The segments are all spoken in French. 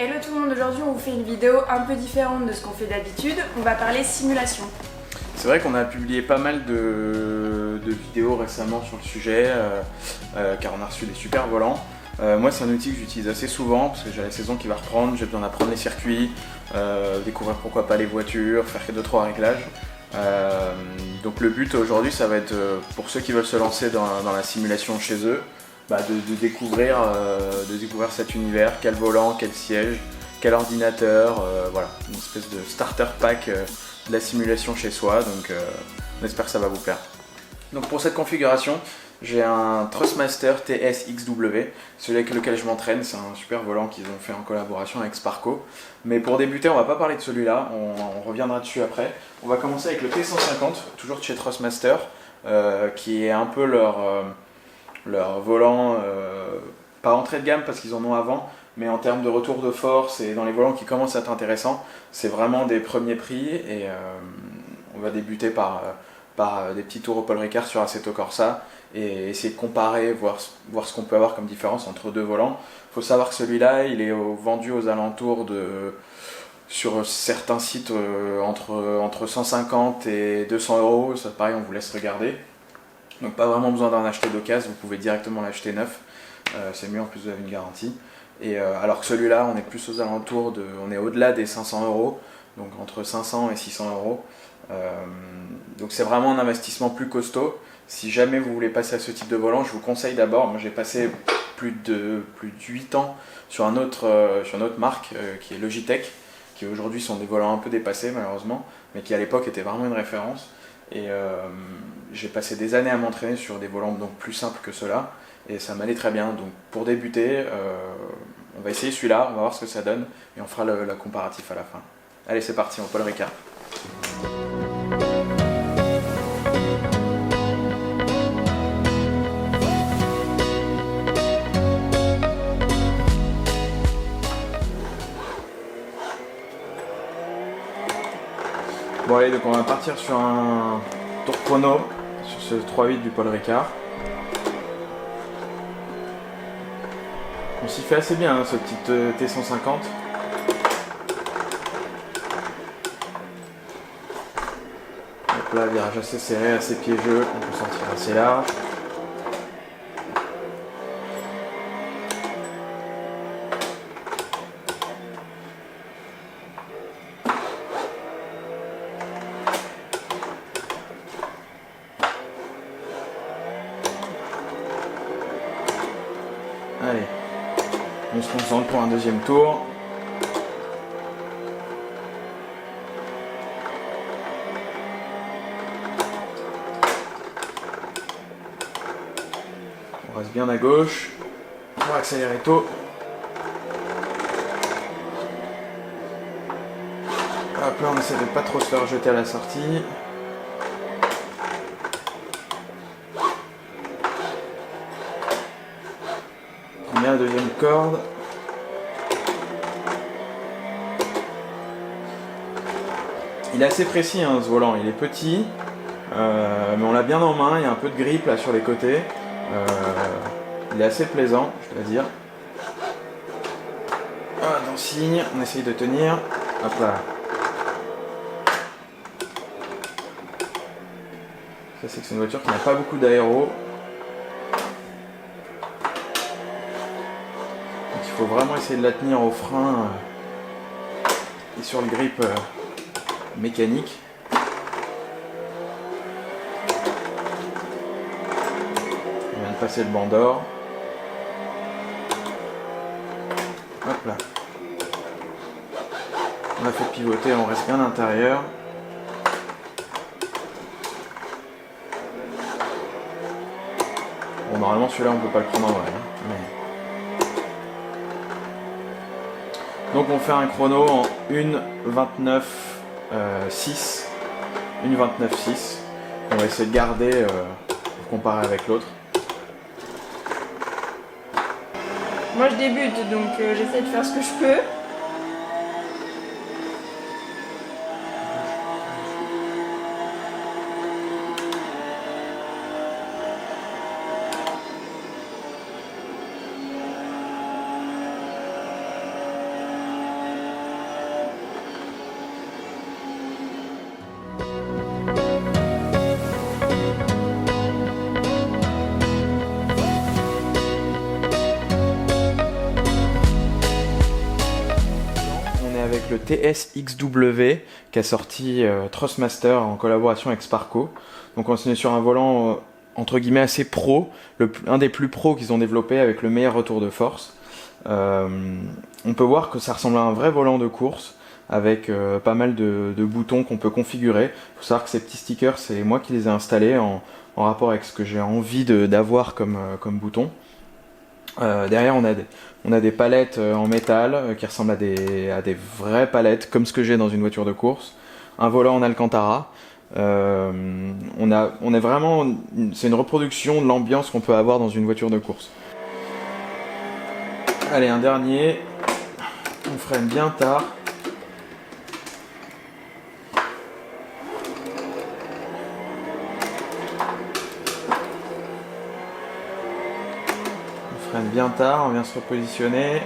Hello tout le monde, aujourd'hui on vous fait une vidéo un peu différente de ce qu'on fait d'habitude. On va parler simulation. C'est vrai qu'on a publié pas mal de vidéos récemment sur le sujet, car on a reçu des super volants. Moi c'est un outil que j'utilise assez souvent parce que j'ai la saison qui va reprendre, j'ai besoin d'apprendre les circuits, découvrir pourquoi pas les voitures, faire 2-3 réglages. Donc le but aujourd'hui ça va être pour ceux qui veulent se lancer dans la simulation chez eux, de découvrir cet univers, quel volant, quel siège, quel ordinateur, voilà, une espèce de starter pack de la simulation chez soi, donc on espère que ça va vous plaire. Donc pour cette configuration, j'ai un Thrustmaster TS-XW, celui avec lequel je m'entraîne, c'est un super volant qu'ils ont fait en collaboration avec Sparco. Mais pour débuter, on va pas parler de celui-là, on reviendra dessus après. On va commencer avec le T150, toujours de chez Thrustmaster, qui est un peu leur volant, pas entrée de gamme parce qu'ils en ont avant, mais en termes de retour de force et dans les volants qui commencent à être intéressants, c'est vraiment des premiers prix et on va débuter par des petits tours au Paul Ricard sur Assetto Corsa et essayer de comparer, voir ce qu'on peut avoir comme différence entre deux volants. Il faut savoir que celui-là, il est vendu aux alentours de, sur certains sites, entre 150 et 200 euros, ça pareil on vous laisse regarder. Donc pas vraiment besoin d'en acheter d'occasion, vous pouvez directement l'acheter neuf, c'est mieux, en plus vous avez une garantie. Et alors que celui-là, on est plus aux alentours on est au-delà des 500 euros, donc entre 500 et 600 euros. Donc c'est vraiment un investissement plus costaud. Si jamais vous voulez passer à ce type de volant, je vous conseille d'abord, moi j'ai passé plus de 8 ans sur une autre marque qui est Logitech, qui aujourd'hui sont des volants un peu dépassés malheureusement, mais qui à l'époque était vraiment une référence. Et j'ai passé des années à m'entraîner sur des volants donc plus simples que ceux-là, et ça m'allait très bien. Donc pour débuter, on va essayer celui-là, on va voir ce que ça donne, et on fera le comparatif à la fin. Allez, c'est parti, on Paul Ricard. Bon allez, donc on va partir sur un tour chrono, sur ce 3.8 du Paul Ricard. On s'y fait assez bien, hein, ce petit T150. Donc là, virage assez serré, assez piégeux, on peut sentir assez large. Allez, on se concentre pour un deuxième tour. On reste bien à gauche. On va accélérer tôt. Hop là, on essaie de pas trop se faire jeter à la sortie. Bien la deuxième corde. Il est assez précis, hein, ce volant, il est petit, mais on l'a bien en main, il y a un peu de grip là sur les côtés. Il est assez plaisant, je dois dire. Voilà, dans le signe, on essaye de tenir. Hop là. Ça c'est que c'est une voiture qui n'a pas beaucoup d'aéro. Il faut vraiment essayer de la tenir au frein et sur le grip mécanique. On vient de passer le banc d'or. Hop là. On a fait pivoter, on reste bien à l'intérieur. Bon, normalement celui-là on peut pas le prendre en vrai, hein, mais... Donc on fait un chrono en 1:29.6. 1:29.6. On va essayer de garder pour comparer avec l'autre. Moi je débute, donc j'essaie de faire ce que je peux. le TSXW qu'a sorti Thrustmaster en collaboration avec Sparco. Donc on est sur un volant entre guillemets assez pro, un des plus pros qu'ils ont développé avec le meilleur retour de force. On peut voir que ça ressemble à un vrai volant de course avec pas mal de boutons qu'on peut configurer. Il faut savoir que ces petits stickers, c'est moi qui les ai installés en rapport avec ce que j'ai envie d'avoir comme bouton. Derrière on a des palettes en métal qui ressemblent à des vraies palettes comme ce que j'ai dans une voiture de course. Un volant en Alcantara. On est vraiment, c'est une reproduction de l'ambiance qu'on peut avoir dans une voiture de course. Allez, un dernier. On freine bien tard. On freine bien tard, on vient se repositionner.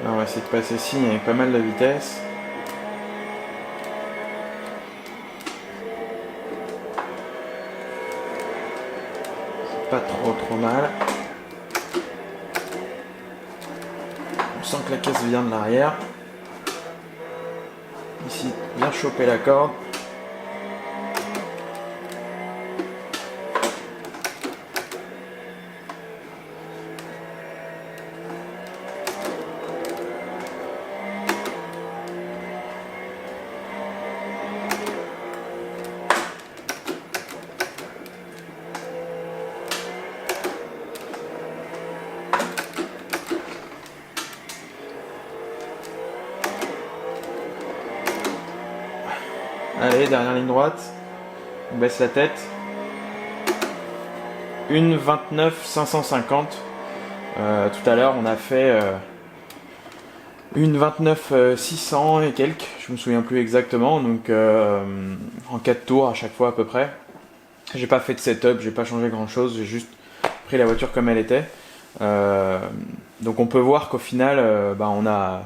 Là, on va essayer de passer signe avec pas mal de vitesse. C'est pas trop mal. On sent que la caisse vient de l'arrière. Ici, bien choper la corde. Allez, dernière ligne droite. On baisse la tête. 1,29,550. Tout à l'heure, on a fait 1,29,600 et quelques. Je me souviens plus exactement. Donc, en 4 tours à chaque fois à peu près. J'ai pas fait de setup, j'ai pas changé grand chose. J'ai juste pris la voiture comme elle était. Donc, on peut voir qu'au final, on a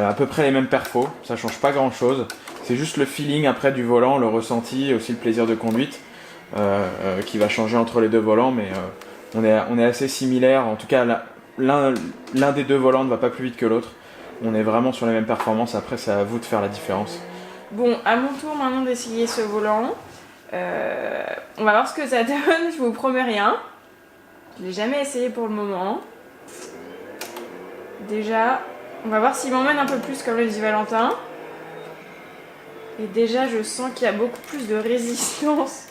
à peu près les mêmes perfos. Ça change pas grand chose. C'est juste le feeling après du volant, le ressenti et aussi le plaisir de conduite qui va changer entre les deux volants, mais on est assez similaires. En tout cas, l'un des deux volants ne va pas plus vite que l'autre. On est vraiment sur les mêmes performances. Après, c'est à vous de faire la différence. Bon, à mon tour maintenant d'essayer ce volant. On va voir ce que ça donne. Je vous promets rien. Je l'ai jamais essayé pour le moment. Déjà, on va voir s'il m'emmène un peu plus comme le dit Valentin. Et déjà, je sens qu'il y a beaucoup plus de résistance.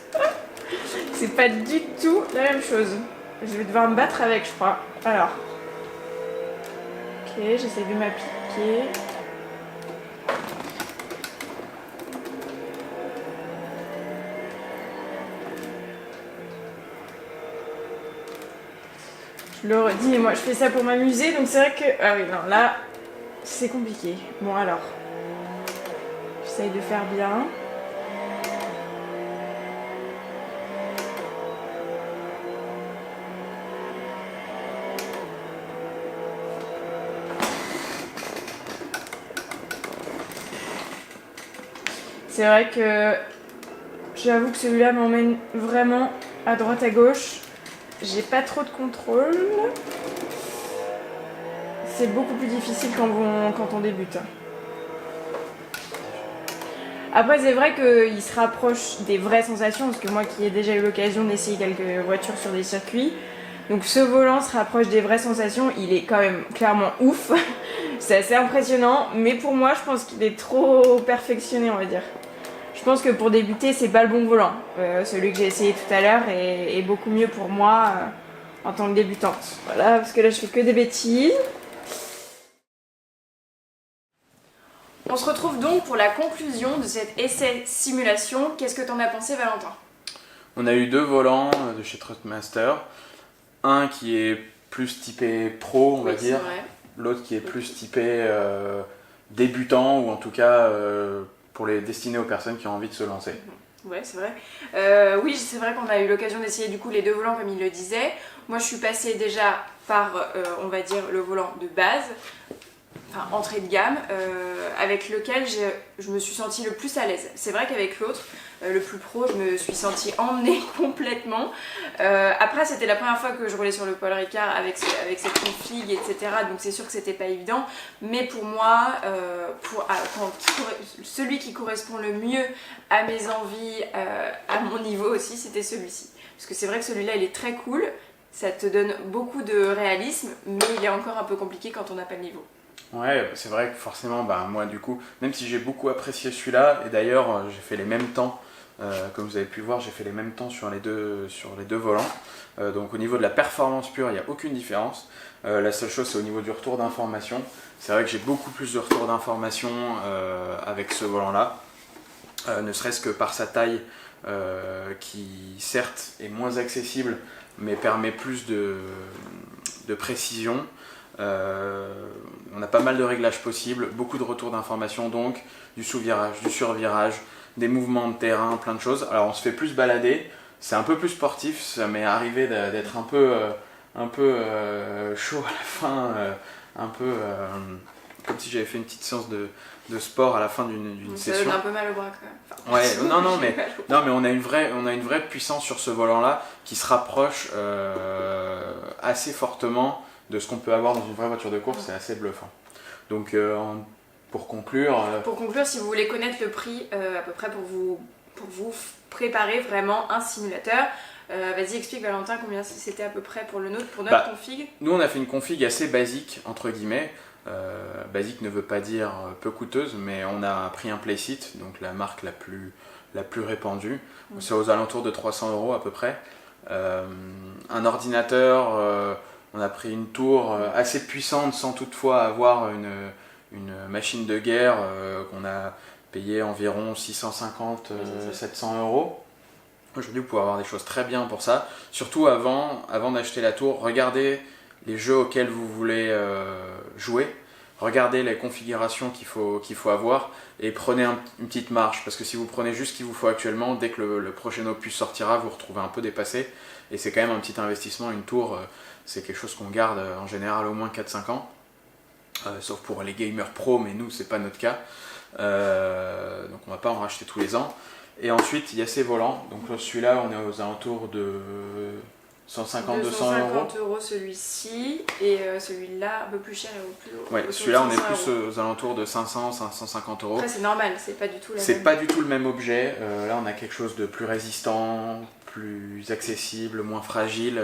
C'est pas du tout la même chose. Je vais devoir me battre avec, je crois. Alors. Ok, j'essaie de m'appliquer. Je le redis, moi je fais ça pour m'amuser, donc c'est vrai que... Ah oui, non, là, c'est compliqué. Bon, alors... J'essaye de faire bien. C'est vrai que j'avoue que celui-là m'emmène vraiment à droite à gauche. J'ai pas trop de contrôle. C'est beaucoup plus difficile quand on débute. Après, c'est vrai qu'il se rapproche des vraies sensations, parce que moi qui ai déjà eu l'occasion d'essayer quelques voitures sur des circuits, donc ce volant se rapproche des vraies sensations. Il est quand même clairement ouf. C'est assez impressionnant, mais pour moi, je pense qu'il est trop perfectionné, on va dire. Je pense que pour débuter, c'est pas le bon volant. Celui que j'ai essayé tout à l'heure est beaucoup mieux pour moi en tant que débutante. Voilà, parce que là, je fais que des bêtises. On se retrouve donc pour la conclusion de cet essai simulation. Qu'est-ce que t'en as pensé, Valentin? On a eu deux volants de chez Thrustmaster. Un qui est plus typé pro, on va dire. L'autre qui est plus typé débutant, ou en tout cas pour les destiner aux personnes qui ont envie de se lancer. Ouais, c'est vrai. Oui, c'est vrai qu'on a eu l'occasion d'essayer du coup les deux volants comme il le disait. Moi, je suis passée déjà par, on va dire, le volant de base. entrée de gamme, avec lequel je me suis sentie le plus à l'aise. C'est vrai qu'avec l'autre, le plus pro, je me suis sentie emmenée complètement. Après, c'était la première fois que je roulais sur le Paul Ricard avec cette config, etc. Donc c'est sûr que c'était pas évident. Mais pour moi, celui qui correspond le mieux à mes envies, à mon niveau aussi, c'était celui-ci. Parce que c'est vrai que celui-là, il est très cool. Ça te donne beaucoup de réalisme, mais il est encore un peu compliqué quand on n'a pas le niveau. Ouais, c'est vrai que forcément, moi du coup, même si j'ai beaucoup apprécié celui-là, et d'ailleurs j'ai fait les mêmes temps, comme vous avez pu voir, j'ai fait les mêmes temps sur les deux volants. Donc au niveau de la performance pure, il n'y a aucune différence. La seule chose, c'est au niveau du retour d'information. C'est vrai que j'ai beaucoup plus de retour d'information avec ce volant-là, ne serait-ce que par sa taille qui certes est moins accessible, mais permet plus de précision. On a pas mal de réglages possibles, beaucoup de retours d'informations, donc du sous-virage, du sur-virage, des mouvements de terrain, plein de choses. Alors on se fait plus balader, c'est un peu plus sportif, ça m'est arrivé d'être un peu chaud à la fin, un peu comme si j'avais fait une petite séance de sport à la fin d'une session. Ça donne un peu mal au bras quand même. Ouais, mais on a une vraie puissance sur ce volant-là qui se rapproche assez fortement de ce qu'on peut avoir dans une vraie voiture de course. C'est assez bluffant. Donc pour conclure... si vous voulez connaître le prix à peu près pour vous préparer vraiment un simulateur, vas-y, explique Valentin combien c'était à peu près pour notre config. Nous on a fait une config assez basique, entre guillemets. Basique ne veut pas dire peu coûteuse, mais on a pris un Playseat, donc la marque la plus répandue. C'est aux alentours de 300 € à peu près. Un ordinateur, on a pris une tour assez puissante sans toutefois avoir une machine de guerre qu'on a payé environ 650-700 €. Aujourd'hui, vous pouvez avoir des choses très bien pour ça. Surtout avant d'acheter la tour, regardez les jeux auxquels vous voulez jouer. Regardez les configurations qu'il faut avoir et prenez une petite marge, parce que si vous prenez juste ce qu'il vous faut actuellement, dès que le prochain opus sortira, vous vous retrouvez un peu dépassé, et c'est quand même un petit investissement. Une tour, c'est quelque chose qu'on garde en général au moins 4-5 ans, sauf pour les gamers pro, mais nous c'est pas notre cas, donc on va pas en racheter tous les ans. Et ensuite il y a ces volants, donc celui-là on est aux alentours de 150-200 € celui-ci, et celui-là un peu plus cher et au plus haut. Ouais, celui-là on est plus aux alentours de 500-550 €. Après c'est normal, c'est pas du tout le même objet. Là on a quelque chose de plus résistant, plus accessible, moins fragile,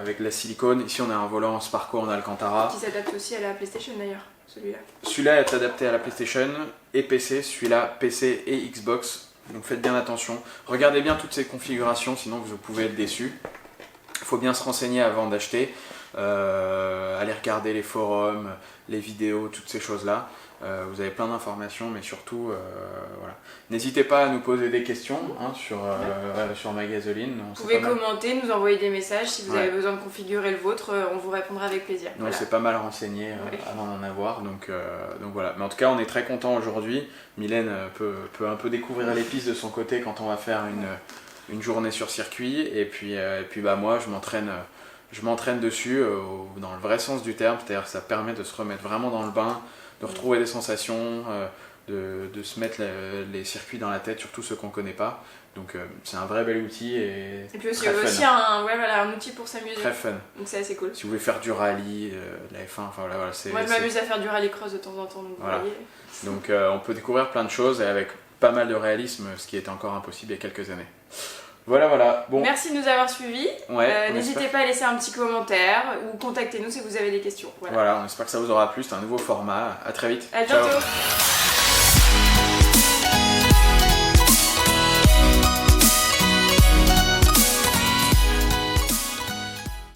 avec de la silicone. Ici on a un volant en Sparco en Alcantara. Qui s'adapte aussi à la PlayStation d'ailleurs, celui-là. Celui-là est adapté à la PlayStation et PC, celui-là PC et Xbox. Donc faites bien attention. Regardez bien toutes ces configurations, sinon vous pouvez être déçus. Il faut bien se renseigner avant d'acheter, aller regarder les forums, les vidéos, toutes ces choses-là. Vous avez plein d'informations, mais surtout, voilà. N'hésitez pas à nous poser des questions sur Magasoline. Vous pouvez commenter, nous envoyer des messages si vous avez besoin de configurer le vôtre, on vous répondra avec plaisir. On s'est pas mal renseigné avant d'en avoir, donc voilà. Mais en tout cas, on est très content aujourd'hui. Mylène peut un peu découvrir les pistes de son côté quand on va faire une journée sur circuit, et puis moi je m'entraîne dessus dans le vrai sens du terme, c'est-à-dire que ça permet de se remettre vraiment dans le bain, de retrouver des sensations, de se mettre les circuits dans la tête, surtout ceux qu'on connaît pas. Donc c'est un vrai bel outil et puis aussi un outil pour s'amuser. Très fun. Donc c'est assez cool. Si vous voulez faire du rallye, de la F1, enfin voilà, moi je m'amuse à faire du rallycross de temps en temps, donc voilà. vous voyez. Donc on peut découvrir plein de choses et avec pas mal de réalisme, ce qui était encore impossible il y a quelques années. Voilà. Bon. Merci de nous avoir suivis. N'hésitez pas à laisser un petit commentaire ou contactez-nous si vous avez des questions. Voilà, on espère que ça vous aura plu. C'est un nouveau format. À très vite. À bientôt. Ciao.